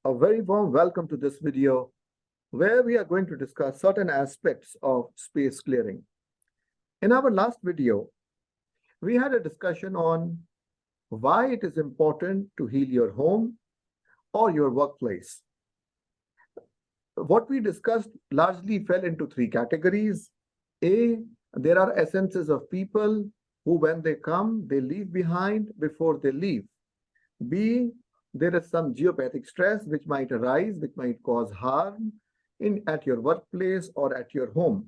a very warm welcome to this video where we are going to discuss certain aspects of space clearing. In our last video, we had a discussion on why it is important to heal your home or your workplace. What we discussed largely fell into three categories. A, there are essences of people who, when they come, they leave behind before they leave. B, there is some geopathic stress which might arise, which might cause harm at your workplace or at your home.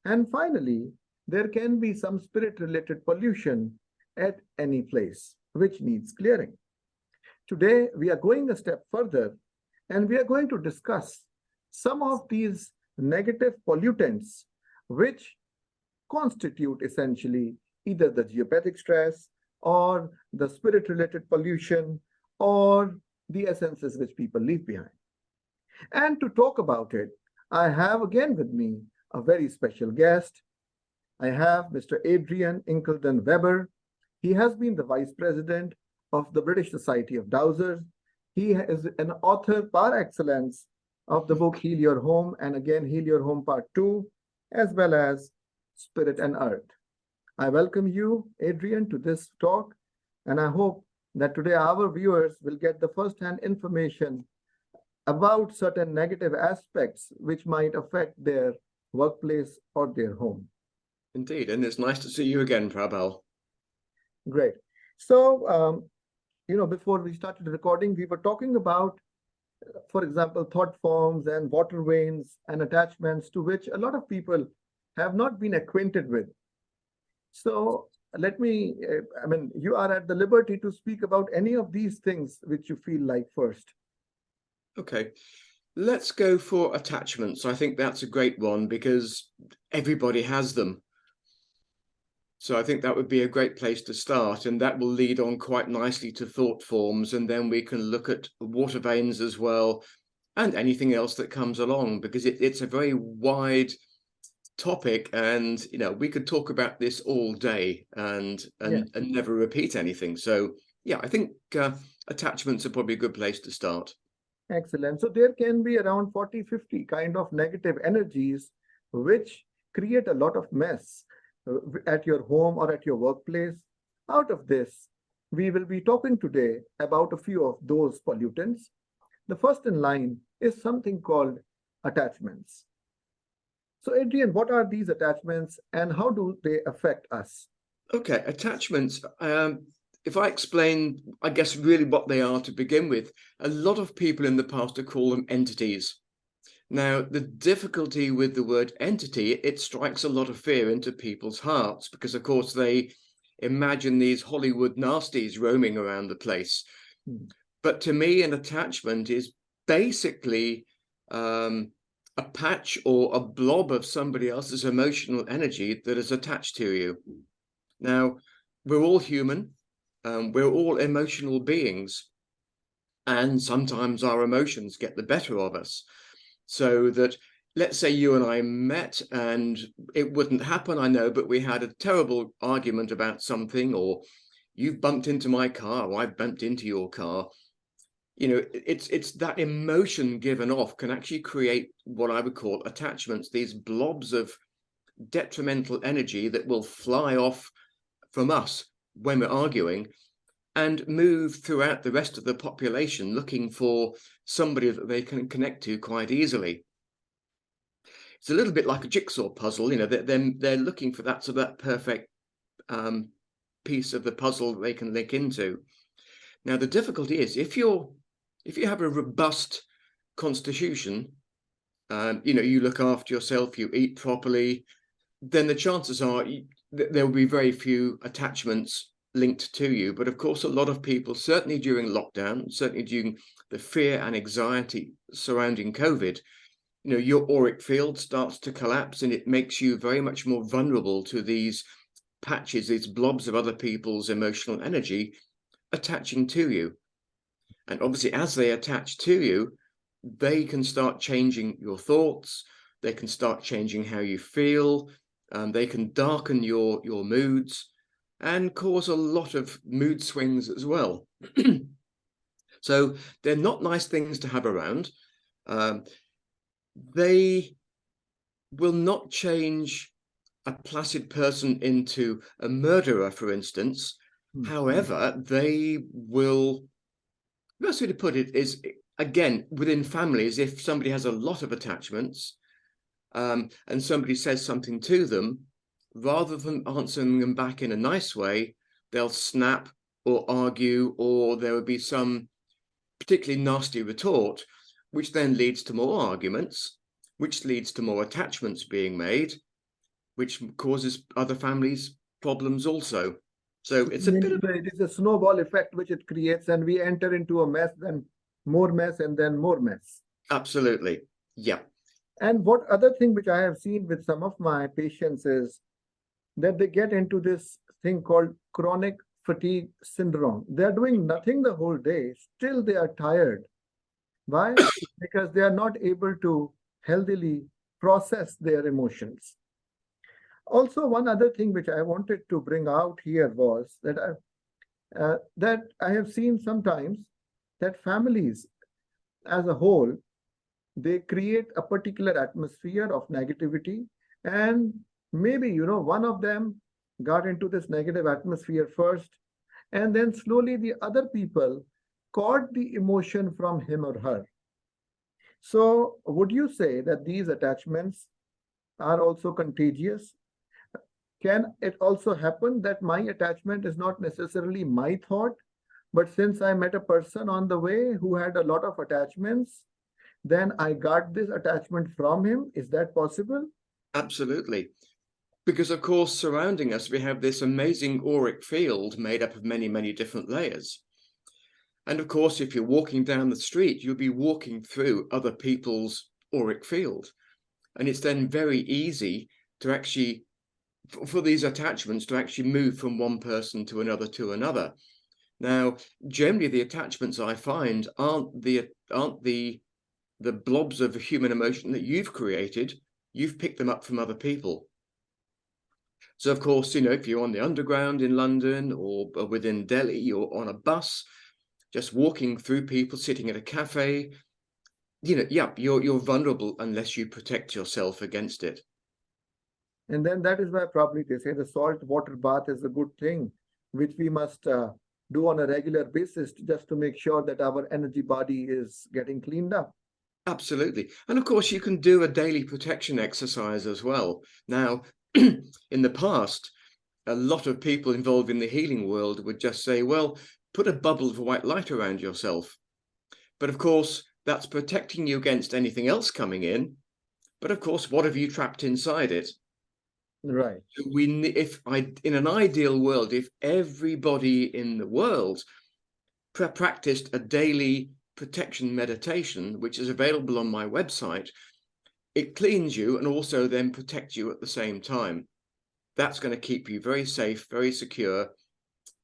And finally, there can be some spirit-related pollution at any place, which needs clearing. Today, we are going a step further, and we are going to discuss some of these negative pollutants, which constitute essentially either the geopathic stress or the spirit-related pollution or the essences which people leave behind. And to talk about it, I have again with me a very special guest. I have Mr. Adrian Incledon-Webber. He has been the Vice President of the British Society of Dowsers. He is an author par excellence of the book Heal Your Home, and again Heal Your Home Part 2, as well as Spirit and Earth. I welcome you, Adrian, to this talk, and I hope that today our viewers will get the first-hand information about certain negative aspects which might affect their workplace or their home. Indeed, and it's nice to see you again, Prabal. Great. So, before we started recording, we were talking about, for example, thought forms and water veins and attachments to which a lot of people have not been acquainted with. So let me, you are at the liberty to speak about any of these things which you feel like first. Okay, let's go for attachments. I think that's a great one because everybody has them. So I think that would be a great place to start, and that will lead on quite nicely to thought forms, and then we can look at water veins as well and anything else that comes along, because it's a very wide topic, and we could talk about this all day and never repeat anything. So yeah, I think attachments are probably a good place to start. Excellent. So there can be around 40-50 kind of negative energies which create a lot of mess at your home or at your workplace. Out of this, we will be talking today about a few of those pollutants. The first in line is something called attachments. So Adrian, what are these attachments and how do they affect us? Okay, attachments. If I explain, I guess, really what they are to begin with, a lot of people in the past have called them entities. Now, the difficulty with the word entity, it strikes a lot of fear into people's hearts because, of course, they imagine these Hollywood nasties roaming around the place. But to me, an attachment is basically a patch or a blob of somebody else's emotional energy that is attached to you. Now, we're all human. We're all emotional beings. And sometimes our emotions get the better of us. So that, let's say you and I met and it wouldn't happen, I know, but we had a terrible argument about something, or you've bumped into my car, or I've bumped into your car. It's that emotion given off can actually create what I would call attachments, these blobs of detrimental energy that will fly off from us when we're arguing and move throughout the rest of the population looking for somebody that they can connect to quite easily. It's a little bit like a jigsaw puzzle, they're looking for that perfect piece of the puzzle that they can link into. Now, the difficulty is if you have a robust constitution, you look after yourself, you eat properly, then the chances are there will be very few attachments linked to you. But of course, a lot of people, certainly during lockdown, certainly during the fear and anxiety surrounding COVID, your auric field starts to collapse and it makes you very much more vulnerable to these patches, these blobs of other people's emotional energy attaching to you. And obviously, as they attach to you, they can start changing your thoughts, they can start changing how you feel, they can darken your moods and cause a lot of mood swings as well. So they're not nice things to have around. They will not change a placid person into a murderer, for instance. However, they will, the best way to put it is, again, within families, if somebody has a lot of attachments and somebody says something to them, rather than answering them back in a nice way, they'll snap or argue, or there will be some particularly nasty retort, which then leads to more arguments, which leads to more attachments being made, which causes other families problems also. So it's a bit of it is a snowball effect which it creates, and we enter into a mess, then more mess, and then more mess. Absolutely. Yeah. And what other thing which I have seen with some of my patients is that they get into this thing called chronic fatigue syndrome. They're doing nothing the whole day, still they are tired. Why? Because they are not able to healthily process their emotions. Also, one other thing which I wanted to bring out here was that I have seen sometimes that families as a whole, they create a particular atmosphere of negativity, and maybe, one of them got into this negative atmosphere first, and then slowly the other people caught the emotion from him or her. So would you say that these attachments are also contagious? Can it also happen that my attachment is not necessarily my thought, but since I met a person on the way who had a lot of attachments, then I got this attachment from him? Is that possible? Absolutely. Because, of course, surrounding us, we have this amazing auric field made up of many, many different layers. And, of course, if you're walking down the street, you'll be walking through other people's auric field. And it's then very easy to actually, for these attachments, to actually move from one person to another. Now, generally, the attachments I find aren't the blobs of human emotion that you've created. You've picked them up from other people. So, of course, if you're on the underground in London or within Delhi or on a bus, just walking through people, sitting at a cafe, you're vulnerable unless you protect yourself against it. And then that is why probably they say the salt water bath is a good thing, which we must do on a regular basis just to make sure that our energy body is getting cleaned up. Absolutely. And of course, you can do a daily protection exercise as well. Now, in the past, a lot of people involved in the healing world would just say, well, put a bubble of white light around yourself. But of course, that's protecting you against anything else coming in. But of course, what have you trapped inside it? Right. In an ideal world, if everybody in the world practiced a daily protection meditation, which is available on my website, it cleans you and also then protects you at the same time. That's going to keep you very safe, very secure,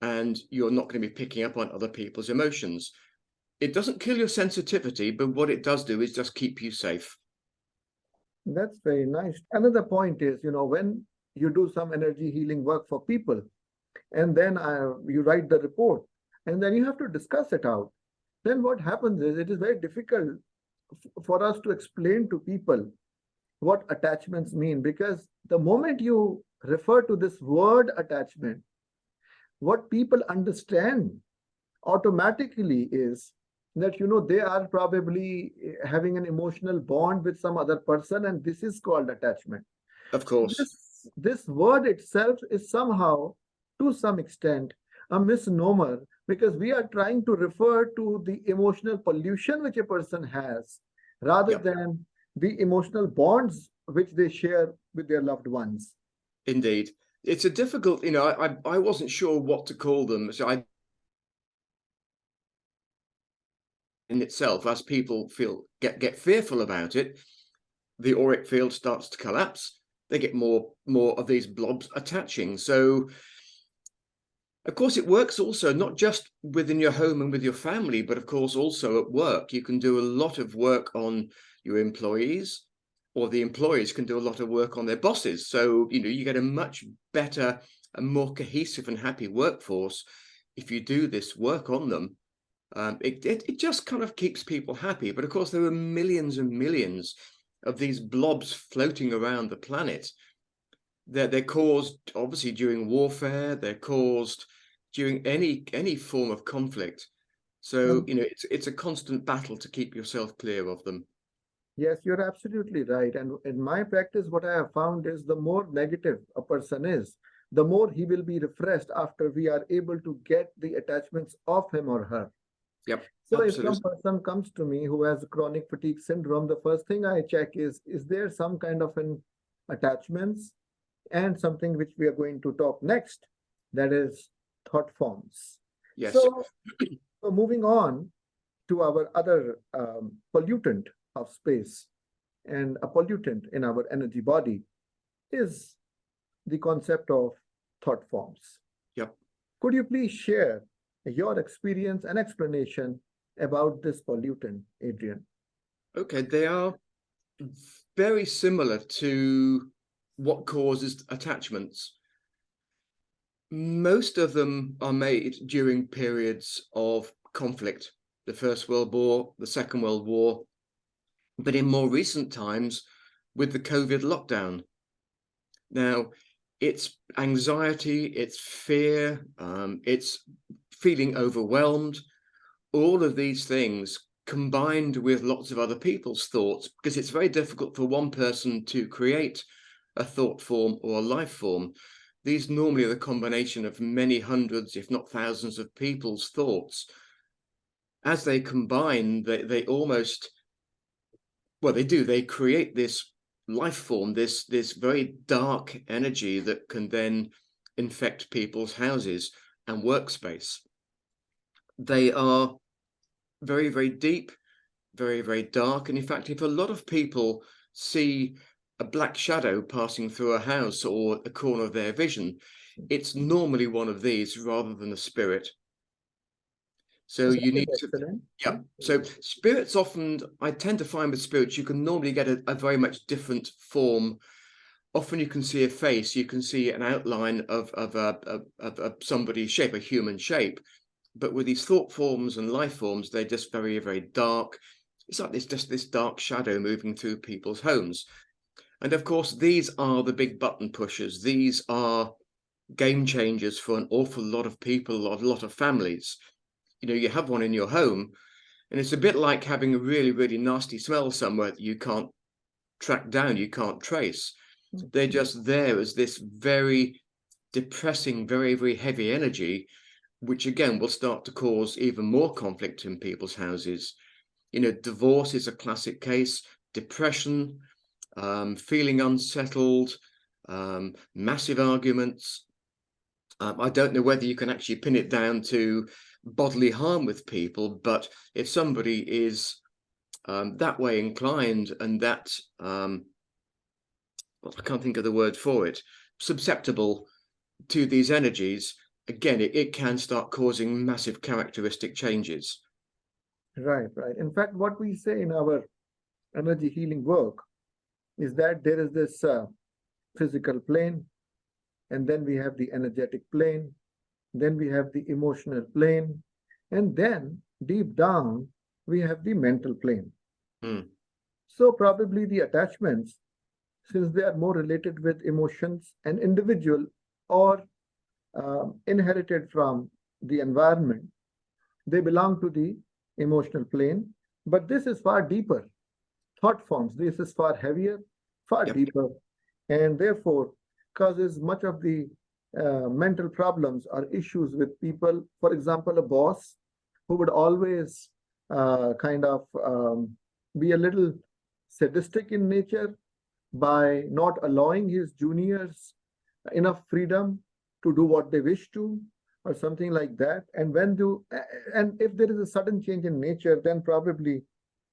and you're not going to be picking up on other people's emotions. It doesn't kill your sensitivity, but what it does do is just keep you safe. That's very nice. Another point is, when you do some energy healing work for people, and then you write the report, and then you have to discuss it out. Then what happens is it is very difficult for us to explain to people what attachments mean, because the moment you refer to this word attachment, what people understand automatically is that they are probably having an emotional bond with some other person, and this is called attachment. Of course. This word itself is somehow, to some extent, a misnomer, because we are trying to refer to the emotional pollution which a person has rather than the emotional bonds which they share with their loved ones. Indeed. It's a difficult, I wasn't sure what to call them. So in itself, as people get fearful about it, the auric field starts to collapse. They get more of these blobs attaching. So, of course, it works also not just within your home and with your family, but of course also at work. You can do a lot of work on your employees, or the employees can do a lot of work on their bosses. So, you get a much better and more cohesive and happy workforce if you do this work on them. It just kind of keeps people happy. But of course, there are millions and millions of these blobs floating around the planet. They're caused obviously during warfare. They're caused during any form of conflict. So, you know, it's a constant battle to keep yourself clear of them. Yes, you're absolutely right. And in my practice, what I have found is the more negative a person is, the more he will be refreshed after we are able to get the attachments of him or her. Yep, So if some absolutely. person comes to me who has chronic fatigue syndrome, the first thing I check is there some kind of an attachments, and something which we are going to talk next, that is thought forms. Yes. So, so moving on to our other pollutant of space, and a pollutant in our energy body is the concept of thought forms. Yep. Could you please share your experience and explanation about this pollutant, Adrian? Okay, they are very similar to what causes attachments. Most of them are made during periods of conflict, the First World War, the Second World War, but in more recent times with the COVID lockdown. Now, it's anxiety, it's fear, it's feeling overwhelmed, all of these things combined with lots of other people's thoughts, because it's very difficult for one person to create a thought form or a life form. These normally are the combination of many hundreds, if not thousands, of people's thoughts. As they combine, they almost, well, they create this life form, this very dark energy that can then infect people's houses and workspace. They are very, very deep, very, very dark. And in fact, if a lot of people see a black shadow passing through a house or a corner of their vision, it's normally one of these rather than a spirit. So you need to, yeah. So spirits often, I tend to find with spirits, you can normally get a very much different form. Often you can see a face, you can see an outline of somebody's shape, a human shape. But with these thought forms and life forms, they're just very, very dark. It's like there's just this dark shadow moving through people's homes. And of course, these are the big button pushers. These are game changers for an awful lot of people, a lot of families. You know, you have one in your home, and it's a bit like having a really, really nasty smell somewhere that you can't track down, you can't trace. They're just there as this very depressing, very, very heavy energy, which again will start to cause even more conflict in people's houses. You know, divorce is a classic case, depression, feeling unsettled, massive arguments. I don't know whether you can actually pin it down to bodily harm with people, but if somebody is that way inclined and that, well, I can't think of the word for it, susceptible to these energies, again, it can start causing massive characteristic changes. Right, right. In fact, what we say in our energy healing work is that there is this physical plane, and then we have the energetic plane, then we have the emotional plane, and then deep down, we have the mental plane. So probably the attachments, since they are more related with emotions and individual or inherited from the environment, they belong to the emotional plane. But this is far deeper. Thought forms, this is far heavier, far deeper, and therefore causes much of the mental problems or issues with people. For example, a boss who would always be a little sadistic in nature by not allowing his juniors enough freedom to do what they wish to, or something like that. And if there is a sudden change in nature, then probably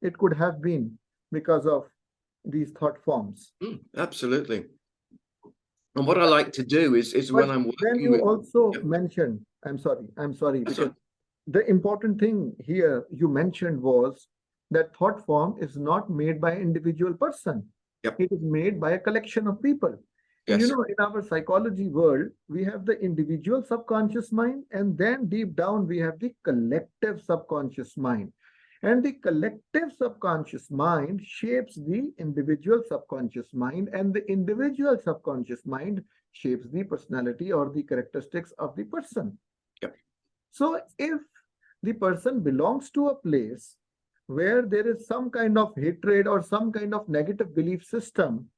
it could have been because of these thought forms. Absolutely. And what I like to do is when I'm working, then you also mentioned, I'm sorry, because the important thing here you mentioned was that thought form is not made by an individual person. It is made by a collection of people. So, Yes. in our psychology world, we have the individual subconscious mind, and then deep down, we have the collective subconscious mind. And the collective subconscious mind shapes the individual subconscious mind, and the individual subconscious mind shapes the personality or the characteristics of the person. Yep. So, if the person belongs to a place where there is some kind of hatred or some kind of negative belief system,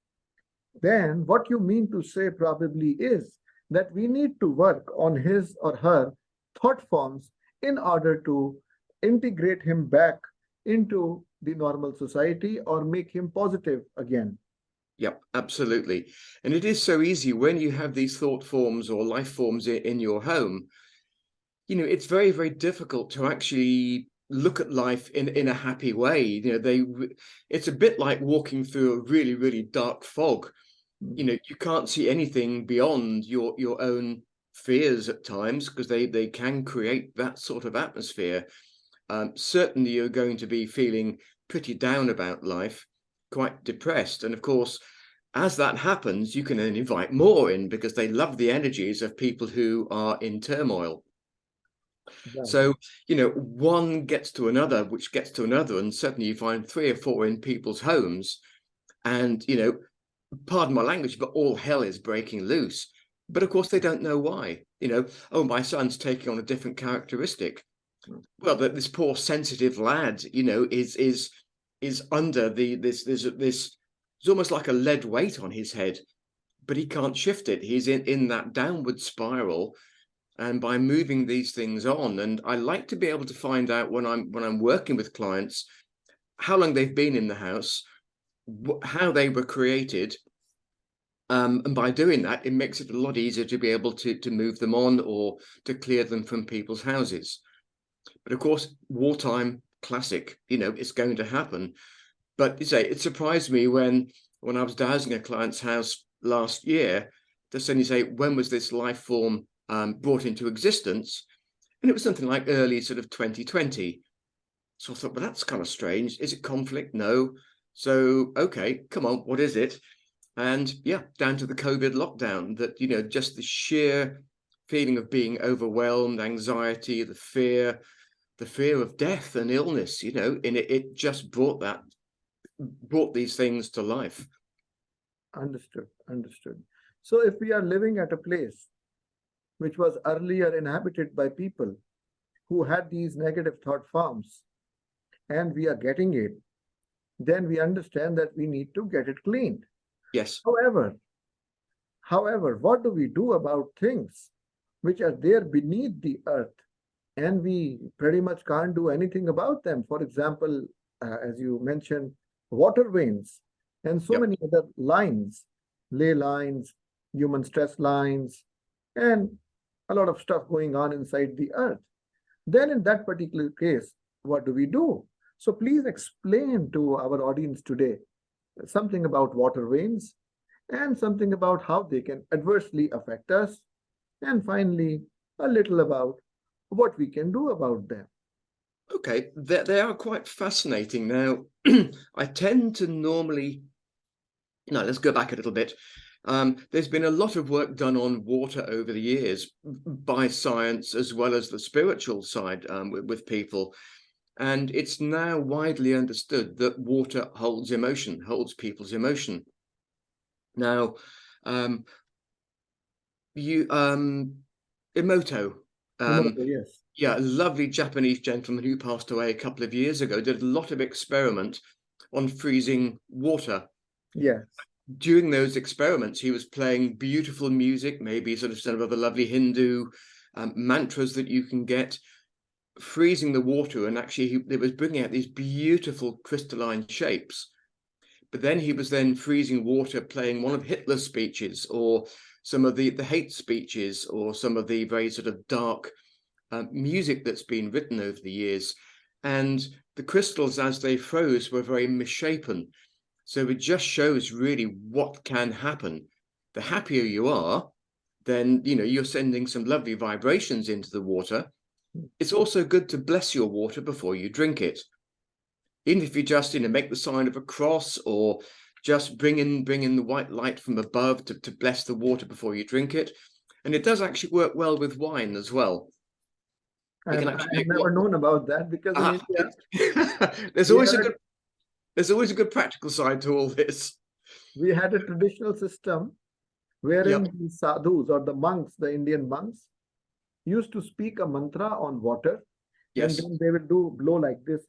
then what you mean to say probably is that we need to work on his or her thought forms in order to integrate him back into the normal society or make him positive again. Yep, absolutely. And it is so easy when you have these thought forms or life forms in your home. It's very, very difficult to actually look at life in a happy way. It's a bit like walking through a really, really dark fog. You can't see anything beyond your own fears at times, because they can create that sort of atmosphere. Certainly you're going to be feeling pretty down about life, quite depressed. And of course, as that happens, you can then invite more in, because they love the energies of people who are in turmoil. Right. So, one gets to another, which gets to another, and suddenly you find 3 or 4 in people's homes, and, pardon my language, but all hell is breaking loose. But of course, they don't know why. Oh, my son's taking on a different characteristic. Well, this poor sensitive lad, is under this. It's almost like a lead weight on his head, but he can't shift it. He's in that downward spiral. And by moving these things on, and I like to be able to find out when I'm working with clients, how long they've been in the house, how they were created. And by doing that, it makes it a lot easier to be able to move them on or to clear them from people's houses. But of course, wartime, classic, it's going to happen. But it surprised me when I was dowsing a client's house last year to suddenly say, when was this life form brought into existence? And it was something like early sort of 2020. So I thought, well, that's kind of strange. Is it conflict? No. So, okay, come on, what is it? And yeah, down to the COVID lockdown, that, just the sheer feeling of being overwhelmed, anxiety, the fear of death and illness, and it just brought these things to life. Understood. So if we are living at a place which was earlier inhabited by people who had these negative thought forms, and we are getting it, then we understand that we need to get it cleaned. Yes. However, what do we do about things which are there beneath the earth, and we pretty much can't do anything about them? For example, as you mentioned, water veins and so many other lines, ley lines, human stress lines, and a lot of stuff going on inside the earth. Then in that particular case, what do we do? So please explain to our audience today something about water veins and something about how they can adversely affect us, and finally, a little about what we can do about them. Okay, they are quite fascinating. Now, I tend to normally, let's go back a little bit. There's been a lot of work done on water over the years by science as well as the spiritual side with people. And it's now widely understood that water holds people's emotion. Now, Emoto, Yes. yeah, a lovely Japanese gentleman who passed away a couple of years ago, did a lot of experiment on freezing water. Yes. During those experiments, he was playing beautiful music, maybe sort of some of the lovely Hindu mantras that you can get, freezing the water, and actually it was bringing out these beautiful crystalline shapes. But then he was then freezing water, playing one of Hitler's speeches, or some of the hate speeches, or some of the very sort of dark music that's been written over the years. And the crystals, as they froze, were very misshapen. So it just shows really what can happen. The happier you are, then you're sending some lovely vibrations into the water. It's also good to bless your water before you drink it. Even if you just make the sign of a cross, or just bring in the white light from above to bless the water before you drink it. And it does actually work well with wine as well. I've never known about that, because in India there's always a good practical side to all this. We had a traditional system wherein the sadhus, or the monks, the Indian monks, used to speak a mantra on water, and then they will blow like this,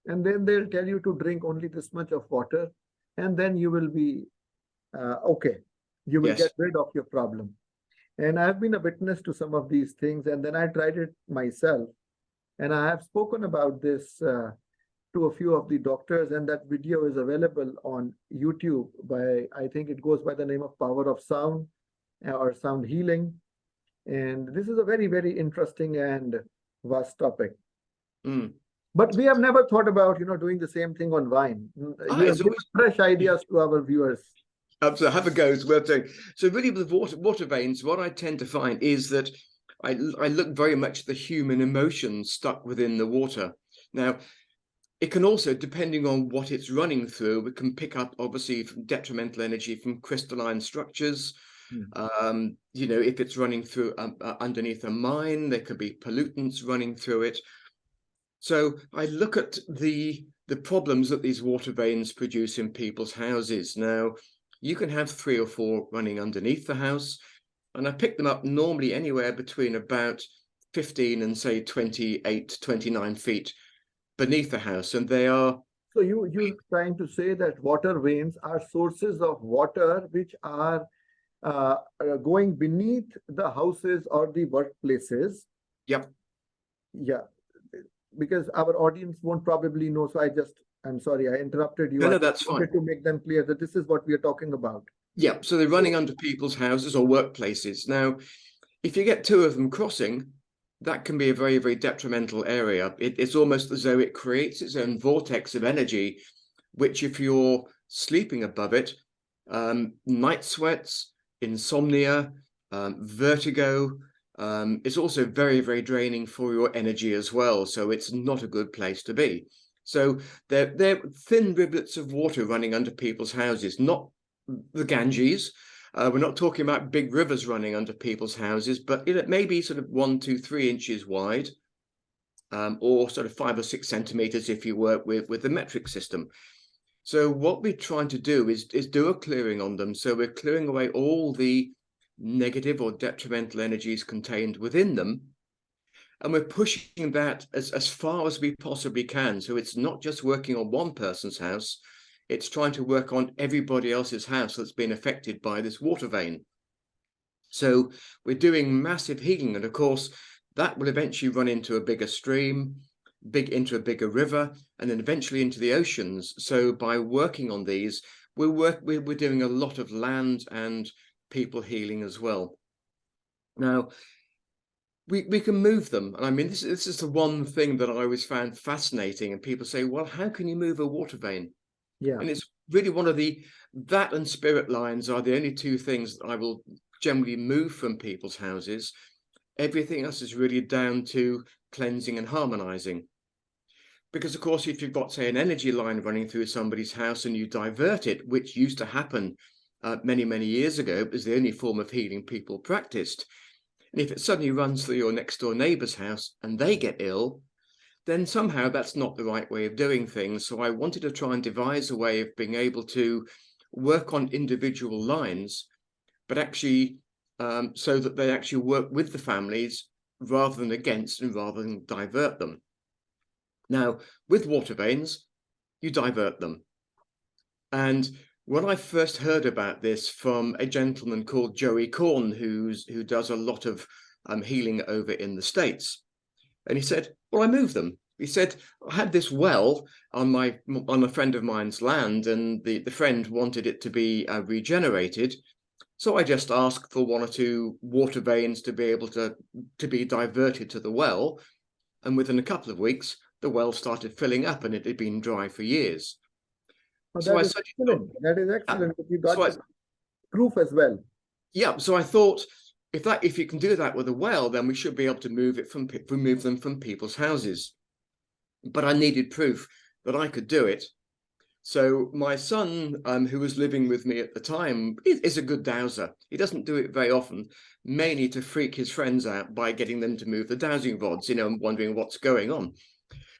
and then they'll tell you to drink only this much of water, and then you will be okay. You will get rid of your problem. And I've been a witness to some of these things, and then I tried it myself. And I have spoken about this to a few of the doctors, and that video is available on YouTube by, I think it goes by the name of Power of Sound or Sound Healing. And this is a very, very interesting and vast topic. But we have never thought about, doing the same thing on wine. You have given fresh ideas to our viewers. Absolutely, have a go. It's worth doing. So really, with water veins, what I tend to find is that I look very much at the human emotion stuck within the water. Now, it can also, depending on what it's running through, it can pick up, obviously, from detrimental energy from crystalline structures. If it's running through underneath a mine, there could be pollutants running through it. So I look at the problems that these water veins produce in people's houses. Now, you can have 3 or 4 running underneath the house, and I pick them up normally anywhere between about 15 and say 28, 29 feet beneath the house, and they are. So you're trying to say that water veins are sources of water which are going beneath the houses or the workplaces. Yep. Yeah, because our audience won't probably know. So I'm sorry, I interrupted you. No, that's fine. To make them clear that this is what we are talking about. Yeah, so they're running under people's houses or workplaces. Now, if you get 2 of them crossing, that can be a very, very detrimental area. It's almost as though it creates its own vortex of energy, which if you're sleeping above it, night sweats, insomnia, vertigo, it's also very, very draining for your energy as well. So it's not a good place to be. So they're thin rivulets of water running under people's houses, not the Ganges. We're not talking about big rivers running under people's houses, but it may be sort of 1, 2, 3 inches wide, or sort of 5 or 6 centimeters if you work with the metric system. So what we're trying to do is do a clearing on them. So we're clearing away all the negative or detrimental energies contained within them. And we're pushing that as far as we possibly can. So it's not just working on one person's house, it's trying to work on everybody else's house that's been affected by this water vein. So we're doing massive healing. And of course, that will eventually run into a bigger stream, into a bigger river, and then eventually into the oceans. So by working on these, we're doing a lot of land and people healing as well. Now, we can move them. And I mean, this is the one thing that I always found fascinating. And people say, well, how can you move a water vein? Yeah. And it's really one of that and spirit lines are the only 2 things that I will generally move from people's houses. Everything else is really down to cleansing and harmonizing. Because, of course, if you've got, say, an energy line running through somebody's house and you divert it, which used to happen many, many years ago, it was the only form of healing people practiced. And if it suddenly runs through your next door neighbor's house and they get ill, then somehow that's not the right way of doing things. So I wanted to try and devise a way of being able to work on individual lines, but actually so that they actually work with the families rather than against and rather than divert them. Now, with water veins, you divert them. And when I first heard about this from a gentleman called Joey Korn, who does a lot of healing over in the States, and he said, well, I moved them. He said, I had this well on a friend of mine's land, and the friend wanted it to be regenerated. So I just asked for 1 or 2 water veins to be able to be diverted to the well. And within a couple of weeks, the well started filling up, and it had been dry for years. Oh, that is excellent. That is excellent. You got proof as well. Yeah. So I thought, if you can do that with a well, then we should be able to remove them from people's houses. But I needed proof that I could do it So my son, who was living with me at the time, is a good dowser. He doesn't do it very often, mainly to freak his friends out by getting them to move the dowsing rods, and wondering what's going on.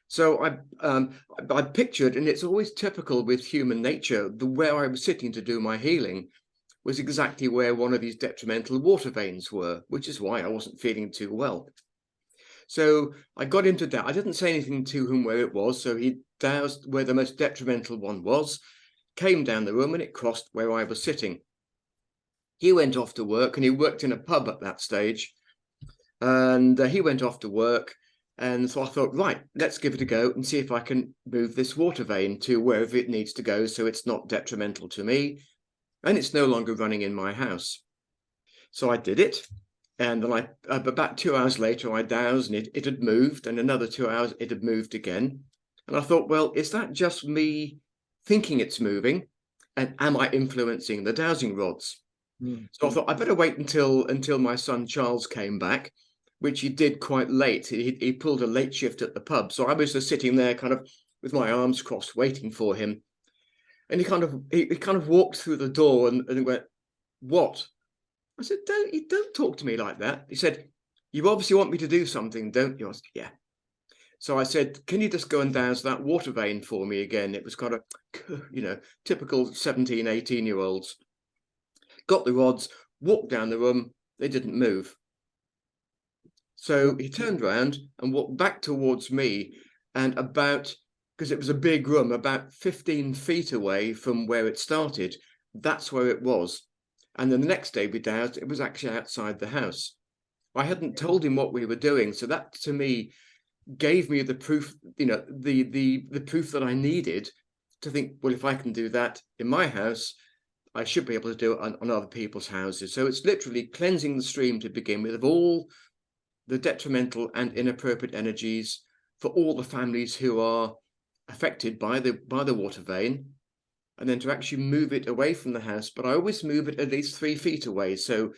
So I pictured, and it's always typical with human nature, where I was sitting to do my healing was exactly where one of these detrimental water veins were, which is why I wasn't feeling too well. So I got him to douse. I didn't say anything to him where it was, so he doused where the most detrimental one was, came down the room, and it crossed where I was sitting. He went off to work, and he worked in a pub at that stage. And he went off to work, and so I thought, right, let's give it a go and see if I can move this water vein to wherever it needs to go so it's not detrimental to me, and it's no longer running in my house. So I did it. And then about 2 hours later, I dowsed, and it had moved, and another 2 hours, it had moved again. And I thought, well, is that just me thinking it's moving? And am I influencing the dowsing rods? So I thought I better wait until my son Charles came back, which he did quite late. He pulled a late shift at the pub. So I was just sitting there kind of with my arms crossed, waiting for him. And he kind of walked through the door and went, "What?" I said, don't talk to me like that. He said, "You obviously want me to do something, don't you?" I said, "Yeah." So I said, "Can you just go and douse that water vein for me again?" It was kind of, typical 17, 18-year-olds. Got the rods, walked down the room, they didn't move. So he turned around and walked back towards me, and because it was a big room, about 15 feet away from where it started, that's where it was. And then the next day we doused, it was actually outside the house. I hadn't told him what we were doing, so that to me gave me the proof, the proof that I needed to think, well, if I can do that in my house, I should be able to do it on other people's houses. So it's literally cleansing the stream to begin with of all the detrimental and inappropriate energies for all the families who are affected by the water vein, and then to actually move it away from the house. But I always move it at least 3 feet away. So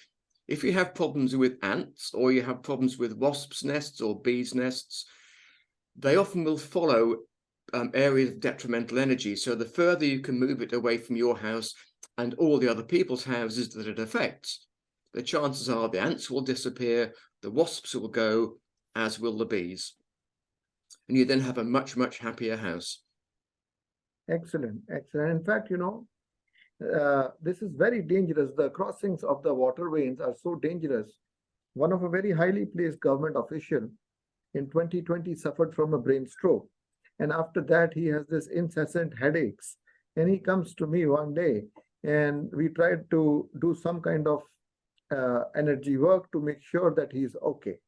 if you have problems with ants, or you have problems with wasps' nests or bees' nests, they often will follow areas of detrimental energy. So the further you can move it away from your house and all the other people's houses that it affects, the chances are the ants will disappear, the wasps will go, as will the bees. And you then have a much, much happier house. Excellent, excellent. In fact, this is very dangerous. The crossings of the water veins are so dangerous. One of a very highly placed government official in 2020 suffered from a brain stroke. And after that, he has this incessant headaches. And he comes to me one day, and we tried to do some kind of energy work to make sure that he's okay.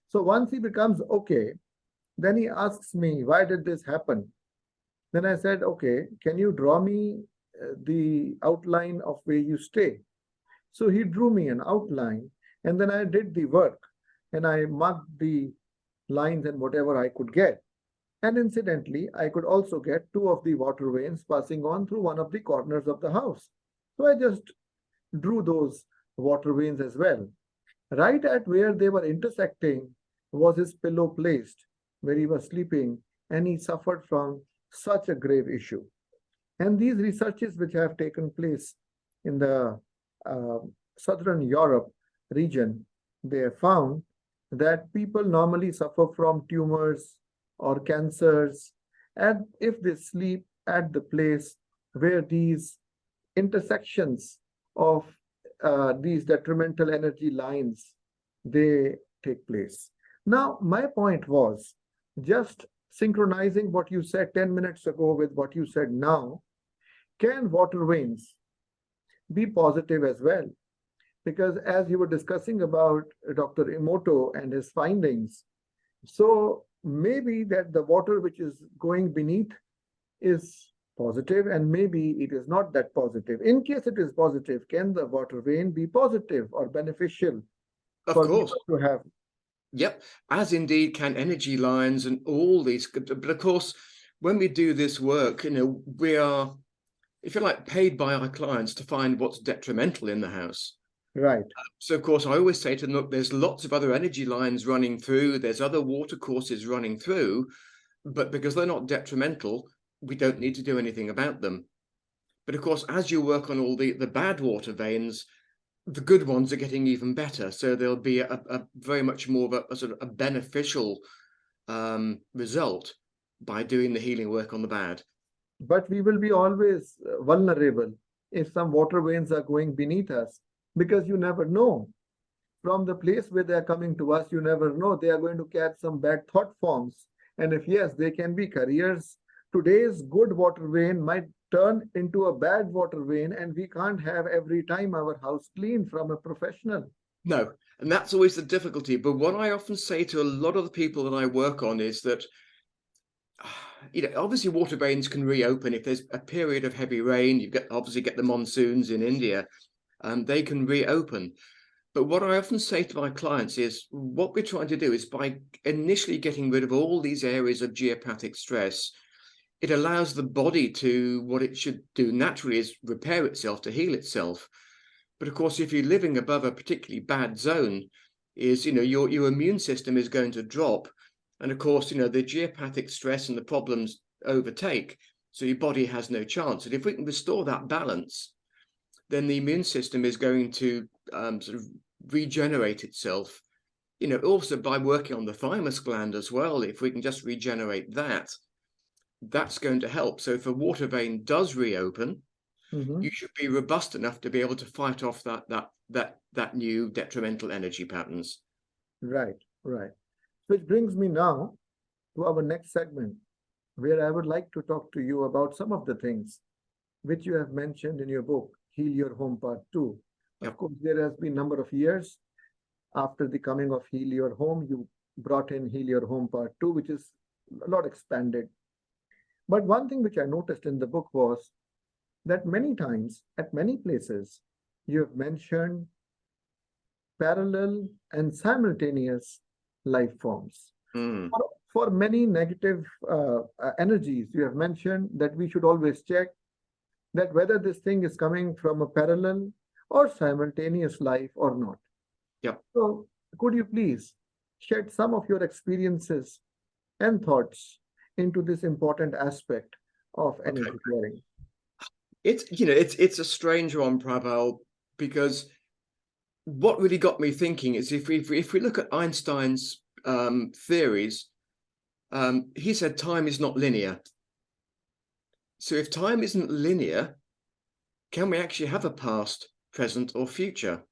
So once he becomes okay, then he asks me, "Why did this happen?" Then I said, "Okay, can you draw me the outline of where you stay?" So he drew me an outline, and then I did the work, and I marked the lines and whatever I could get. And incidentally, I could also get 2 of the water veins passing on through one of the corners of the house. So I just drew those water veins as well. Right at where they were intersecting was his pillow placed, where he was sleeping, and he suffered from such a grave issue. And these researches which have taken place in the Southern Europe region, they have found that people normally suffer from tumors or cancers, and if they sleep at the place where these intersections of these detrimental energy lines, they take place. Now, my point was just synchronizing what you said 10 minutes ago with what you said now. Can water veins be positive as well? Because as you were discussing about Dr. Emoto and his findings, so maybe that the water which is going beneath is positive, and maybe it is not that positive. In case it is positive, can the water vein be positive or beneficial for people to have? Yep, as indeed can energy lines and all these. But of course, when we do this work, we are, if you like, paid by our clients to find what's detrimental in the house. Right. So, of course, I always say to them, look, there's lots of other energy lines running through, there's other water courses running through, but because they're not detrimental, we don't need to do anything about them. But of course, as you work on all the bad water veins, the good ones are getting even better. So there'll be a very much more of a sort of a beneficial result by doing the healing work on the bad. But we will be always vulnerable if some water veins are going beneath us, because you never know. From the place where they are coming to us, you never know. They are going to catch some bad thought forms. And if yes, they can be carriers. Today's good water vein might turn into a bad water vein, and we can't have every time our house clean from a professional. No, and that's always the difficulty. But what I often say to a lot of the people that I work on is that, obviously water veins can reopen if there's a period of heavy rain. You obviously get the monsoons in India, they can reopen. But what I often say to my clients is what we're trying to do is by initially getting rid of all these areas of geopathic stress, it allows the body to, what it should do naturally is repair itself, to heal itself. But of course, if you're living above a particularly bad zone, your immune system is going to drop. And of course, the geopathic stress and the problems overtake. So your body has no chance. And if we can restore that balance, then the immune system is going to sort of regenerate itself. Also by working on the thymus gland as well, if we can just regenerate that, that's going to help. So if a water vein does reopen, you should be robust enough to be able to fight off that new detrimental energy patterns. Right. Which brings me now to our next segment, where I would like to talk to you about some of the things which you have mentioned in your book, Heal Your Home Part 2. Yep. Of course, there has been a number of years after the coming of Heal Your Home, you brought in Heal Your Home Part 2, which is a lot expanded. But one thing which I noticed in the book was that many times, at many places, you have mentioned parallel and simultaneous life forms. For many negative energies, you have mentioned that we should always check that whether this thing is coming from a parallel or simultaneous life or not. Yep. So could you please shed some of your experiences and thoughts into this important aspect of energy clearing? It's a strange one, Prabal, because what really got me thinking is if we look at Einstein's theories, he said time is not linear. So if time isn't linear, can we actually have a past, present, or future?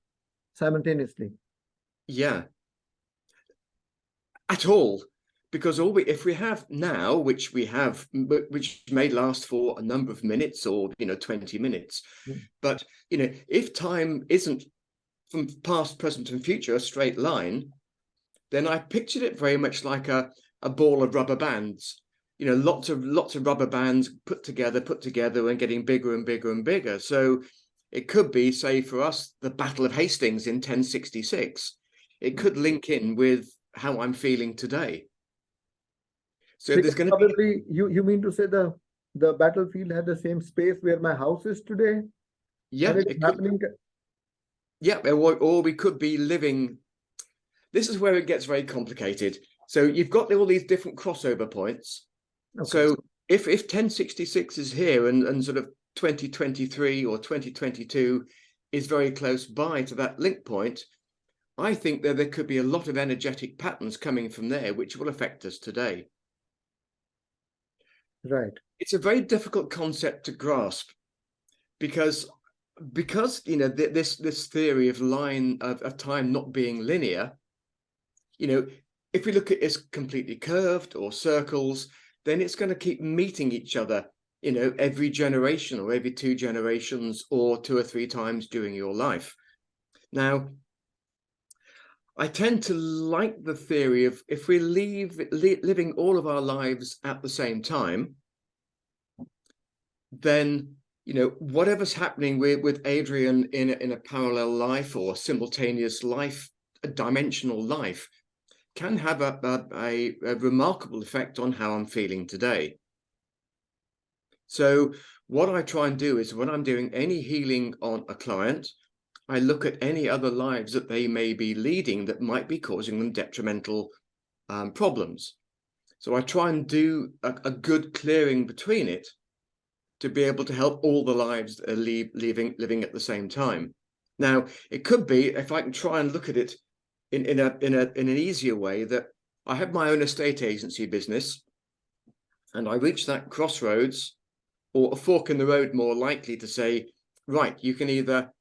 Simultaneously. Yeah. At all. Because if we have now, which may last for a number of minutes or 20 minutes, but if time isn't from past, present, and future a straight line, then I pictured it very much like a ball of rubber bands. Lots of rubber bands put together and getting bigger and bigger and bigger. So it could be, say, for us, the Battle of Hastings in 1066. It could link in with how I'm feeling today. So because there's going to probably you mean to say the battlefield had the same space where my house is today? Yeah, and it's happening. Yeah, or we could be living. This is where it gets very complicated. So you've got all these different crossover points. Okay. So if 1066 is here and sort of 2023 or 2022 is very close by to that link point, I think that there could be a lot of energetic patterns coming from there which will affect us today. Right. It's a very difficult concept to grasp because this theory of line of time not being linear, if we look at it as completely curved or circles, then it's going to keep meeting each other, every generation or every 2 generations or 2 or 3 times during your life. Now, I tend to like the theory of if we living all of our lives at the same time, then whatever's happening with Adrian in a parallel life or simultaneous life, a dimensional life, can have a remarkable effect on how I'm feeling today. So what I try and do is when I'm doing any healing on a client, I look at any other lives that they may be leading that might be causing them detrimental problems. So I try and do a good clearing between it to be able to help all the lives that are living at the same time. Now, it could be, if I can try and look at it in an easier way, that I have my own estate agency business, and I reach that crossroads or a fork in the road, more likely to say, right, you can either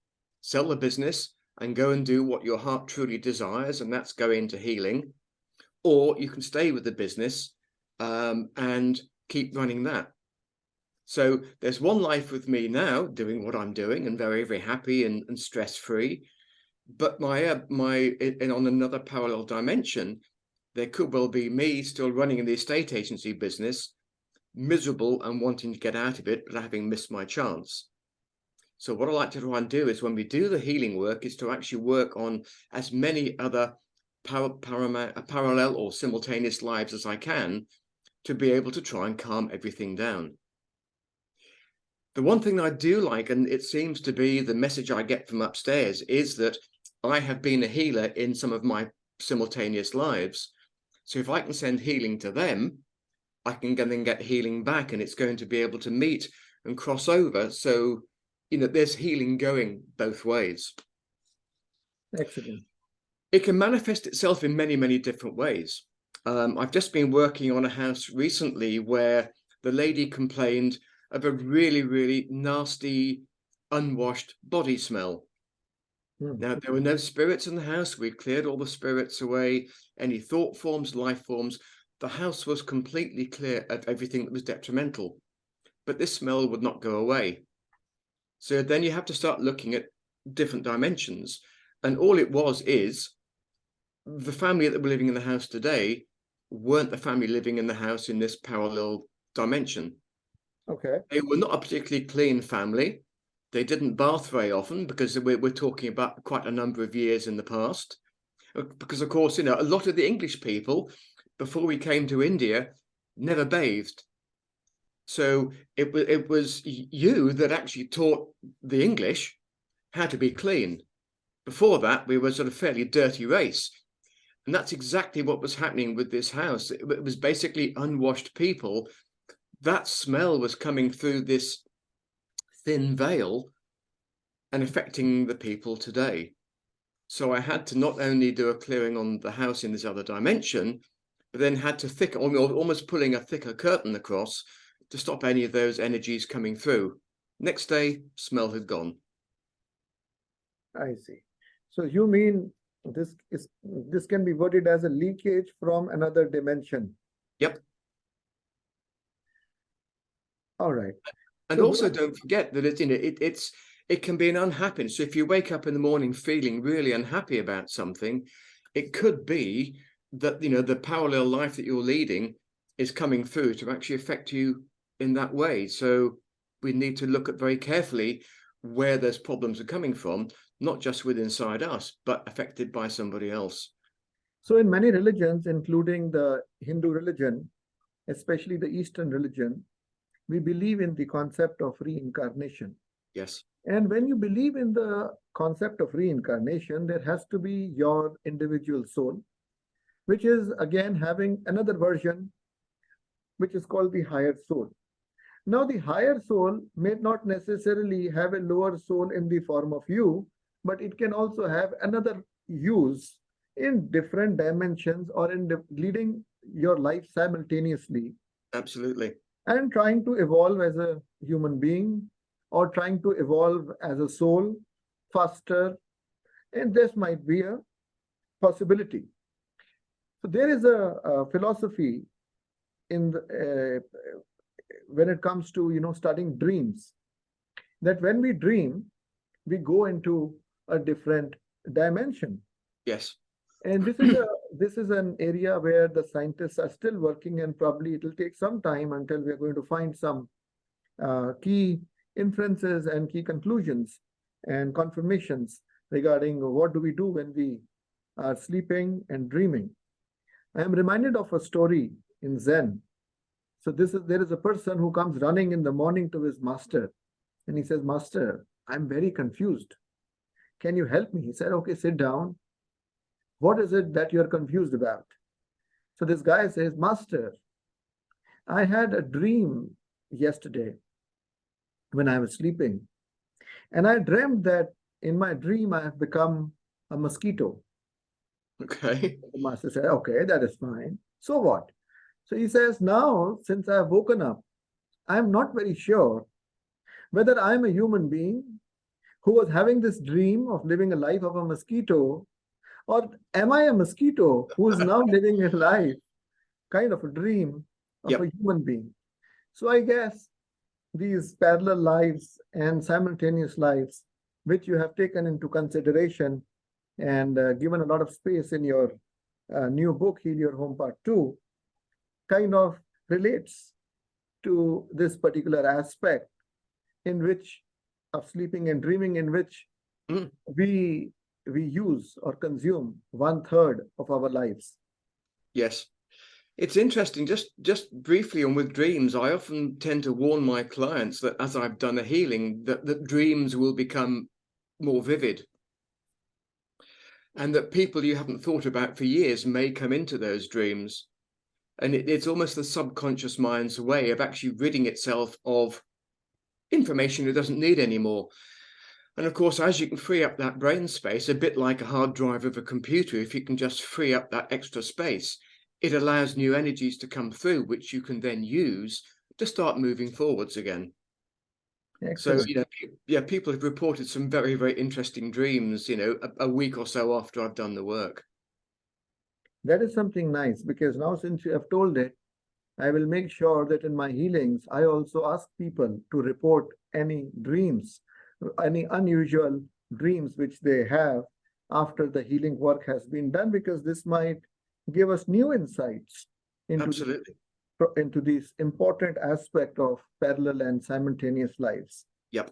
sell the business and go and do what your heart truly desires, and that's go into healing, or you can stay with the business and keep running that. So there's one life with me now doing what I'm doing and very, very happy and stress-free. But and on another parallel dimension, there could well be me still running in the estate agency business, miserable and wanting to get out of it, but having missed my chance. So what I like to try and do is, when we do the healing work, is to actually work on as many other parallel or simultaneous lives as I can, to be able to try and calm everything down. The one thing I do like, and it seems to be the message I get from upstairs, is that I have been a healer in some of my simultaneous lives. So if I can send healing to them, I can then get healing back, and it's going to be able to meet and cross over. So, there's healing going both ways. Excellent. It can manifest itself in many, many different ways. I've just been working on a house recently where the lady complained of a really, really nasty, unwashed body smell. Now, there were no spirits in the house. We cleared all the spirits away, any thought forms, life forms. The house was completely clear of everything that was detrimental, but this smell would not go away. So then you have to start looking at different dimensions. And all it is the family that were living in the house today weren't the family living in the house in this parallel dimension. Okay. They were not a particularly clean family. They didn't bath very often, because we're talking about quite a number of years in the past. Because, of course, a lot of the English people, before we came to India, never bathed. So it was you that actually taught the English how to be clean. Before that, we were sort of fairly dirty race. And that's exactly what was happening with this house. It was basically unwashed people. That smell was coming through this thin veil and affecting the people today. So I had to not only do a clearing on the house in this other dimension, but then had to almost pulling a thicker curtain across to stop any of those energies coming through. Next day, smell had gone. I see. So you mean this can be worded as a leakage from another dimension? Yep. All right. And also, don't forget that it can be an unhappiness. So if you wake up in the morning feeling really unhappy about something, it could be that the parallel life that you're leading is coming through to actually affect you in that way. So we need to look at very carefully where those problems are coming from, not just within inside us, but affected by somebody else. So in many religions, including the Hindu religion, especially the Eastern religion, we believe in the concept of reincarnation. Yes. And when you believe in the concept of reincarnation, there has to be your individual soul, which is again having another version, which is called the higher soul. Now, the higher soul may not necessarily have a lower soul in the form of you, but it can also have another use in different dimensions or in leading your life simultaneously. Absolutely. And trying to evolve as a human being, or trying to evolve as a soul faster. And this might be a possibility. So there is a philosophy in when it comes to studying dreams, that when we dream, we go into a different dimension. Yes. And this is an area where the scientists are still working, and probably it will take some time until we are going to find some key inferences and key conclusions and confirmations regarding what do we do when we are sleeping and dreaming. I am reminded of a story in Zen. So there is a person who comes running in the morning to his master, and he says, "Master, I'm very confused. Can you help me?" He said, "Okay, sit down. What is it that you're confused about?" So this guy says, "Master, I had a dream yesterday when I was sleeping, and I dreamt that in my dream I have become a mosquito. Okay. The master said, okay, that is fine. So what? So he says, now, since I have woken up, I am not very sure whether I am a human being who was having this dream of living a life of a mosquito, or am I a mosquito who is now living a life, kind of a dream of Yep. a human being? So I guess these parallel lives and simultaneous lives, which you have taken into consideration and given a lot of space in your new book, Heal Your Home Part 2, kind of relates to this particular aspect in which of sleeping and dreaming, in which Mm. we use or consume 1/3 of our lives. Yes. It's interesting, just briefly on with dreams, I often tend to warn my clients that as I've done a healing, that dreams will become more vivid. And that people you haven't thought about for years may come into those dreams. And it's almost the subconscious mind's way of actually ridding itself of information it doesn't need anymore. And of course, as you can free up that brain space, a bit like a hard drive of a computer, if you can just free up that extra space, it allows new energies to come through, which you can then use to start moving forwards again. Excellent. So, yeah, people have reported some very, very interesting dreams, a week or so after I've done the work. That is something nice, because now since you have told it, I will make sure that in my healings, I also ask people to report any dreams, any unusual dreams which they have after the healing work has been done, because this might give us new insights Absolutely. into this important aspect of parallel and simultaneous lives. Yep.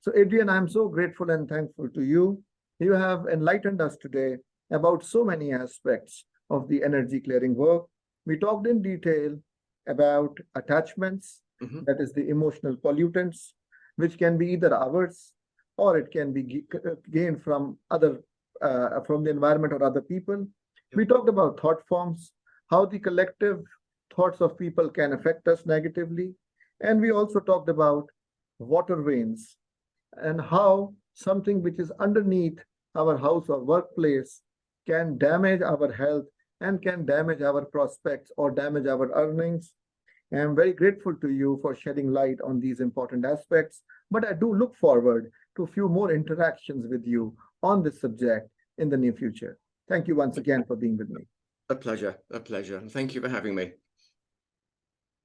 So, Adrian, I'm so grateful and thankful to you. You have enlightened us today about so many aspects of the energy clearing work. We talked in detail about attachments, that is the emotional pollutants, which can be either ours or it can be gained from from the environment or other people. Yep. We talked about thought forms, how the collective thoughts of people can affect us negatively. And we also talked about water veins and how something which is underneath our house or workplace can damage our health and can damage our prospects or damage our earnings. I am very grateful to you for shedding light on these important aspects, but I do look forward to a few more interactions with you on this subject in the near future. Thank you once again for being with me. A pleasure. A pleasure. Thank you for having me.